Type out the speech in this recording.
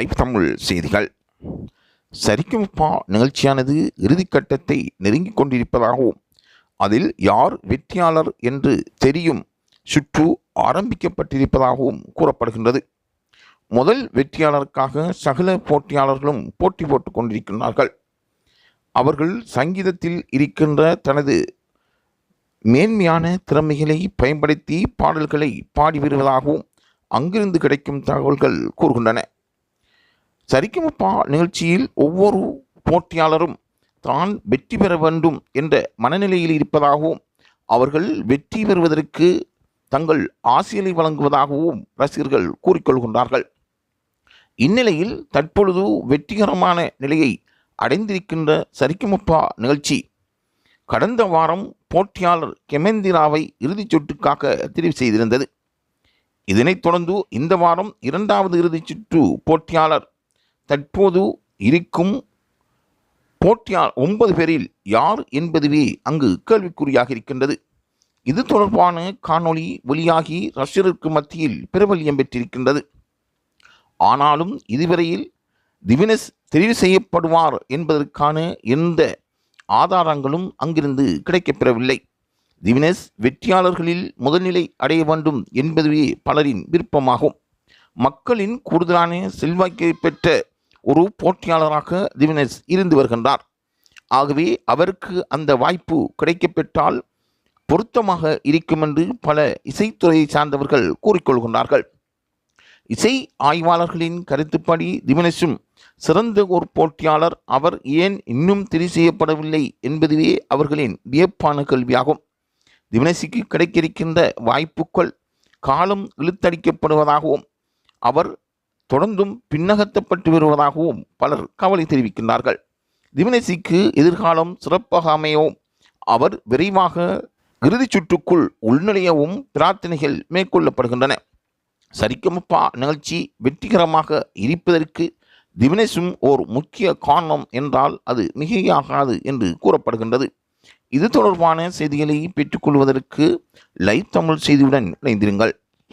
Live Tamil செய்திகள். சரிகமபா நிகழ்ச்சியானது இறுதிக்கட்டத்தை நெருங்கிக் கொண்டிருப்பதாகவும் அதில் யார் வெற்றியாளர் என்று தெரியும் சுற்று ஆரம்பிக்கப்பட்டிருப்பதாகவும் கூறப்படுகின்றது. முதல் வெற்றியாளருக்காக சகல போட்டியாளர்களும் போட்டி போட்டுக் கொண்டிருக்கிறார்கள். அவர்கள் சங்கீதத்தில் இருக்கின்ற தனது மேன்மையான திறமைகளை பயன்படுத்தி பாடல்களை பாடி வருவதாகவும் அங்கிருந்து கிடைக்கும் தகவல்கள் கூறுகின்றன. சரிகமபா நிகழ்ச்சியில் ஒவ்வொரு போட்டியாளரும் தான் வெற்றி பெற வேண்டும் என்ற மனநிலையில் இருப்பதாகவும் அவர்கள் வெற்றி பெறுவதற்கு தங்கள் ஆசைகளை வழங்குவதாகவும் ரசிகர்கள் கூறிக்கொள்கின்றார்கள். இந்நிலையில் தற்பொழுது வெற்றிகரமான நிலையை அடைந்திருக்கின்ற சரிகமபா நிகழ்ச்சி கடந்த வாரம் போட்டியாளர் கெமெந்திராவை இறுதிச் சுற்றுக்காக தெரிவு செய்திருந்தது. இதனைத் தொடர்ந்து இந்த வாரம் இரண்டாவது இறுதிச் சுற்று போட்டியாளர் தற்போது இருக்கும் போட்டியாளர் 9 பேரில் யார் என்பதுவே அங்கு கேள்விக்குறியாக இருக்கின்றது. இது தொடர்பான காணொளி வெளியாகி ரசிகருக்கு மத்தியில் பிரபல்யம் பெற்றிருக்கின்றது. ஆனாலும் இதுவரையில் திவினேஷ் தெரிவு செய்யப்படுவார் என்பதற்கான எந்த ஆதாரங்களும் அங்கிருந்து கிடைக்கப்பெறவில்லை. திவினேஷ் வெற்றியாளர்களில் முதல்நிலை அடைய வேண்டும் என்பதுவே பலரின் விருப்பமாகும். மக்களின் கூடுதலான செல்வாக்கை பெற்ற ஒரு போட்டியாளராக திவினேஷ் இருந்து வருகின்றார். ஆகவே அவருக்கு அந்த வாய்ப்பு கிடைக்கப்பெற்றால் பொருத்தமாக இருக்கும் என்று பல இசைத்துறையை சார்ந்தவர்கள் கூறிக்கொள்கின்றார்கள். இசை ஆய்வாளர்களின் கருத்துப்படி திவினேஷும் சிறந்த ஒரு போட்டியாளர். அவர் ஏன் இன்னும் தெரிவு செய்யப்படவில்லை என்பதுவே அவர்களின் வியப்பான கேள்வியாகும். திவினேஷுக்கு கிடைக்கிருக்கின்ற வாய்ப்புகள் காலம் இழுத்தடிக்கப்படுவதாகவும் அவர் தொடர்ந்தும் பின்னகத்தப்பட்டு வருவதாகவும் பலர் கவலை தெரிவிக்கின்றார்கள். திவினேஷுக்கு எதிர்காலம் சிறப்பாக அமையவும் அவர் விரைவாக இறுதிச் சுற்றுக்குள் உள்நுழையவும் பிரார்த்தனைகள் மேற்கொள்ளப்படுகின்றன. சரிகமபா நிகழ்ச்சி வெற்றிகரமாக இருப்பதற்கு திவினேஷும் ஓர் முக்கிய காரணம் என்றால் அது மிகையாகாது என்று கூறப்படுகின்றது. இது தொடர்பான செய்திகளை பெற்றுக்கொள்வதற்கு லைவ் தமிழ் செய்தியுடன் இணைந்திருங்கள்.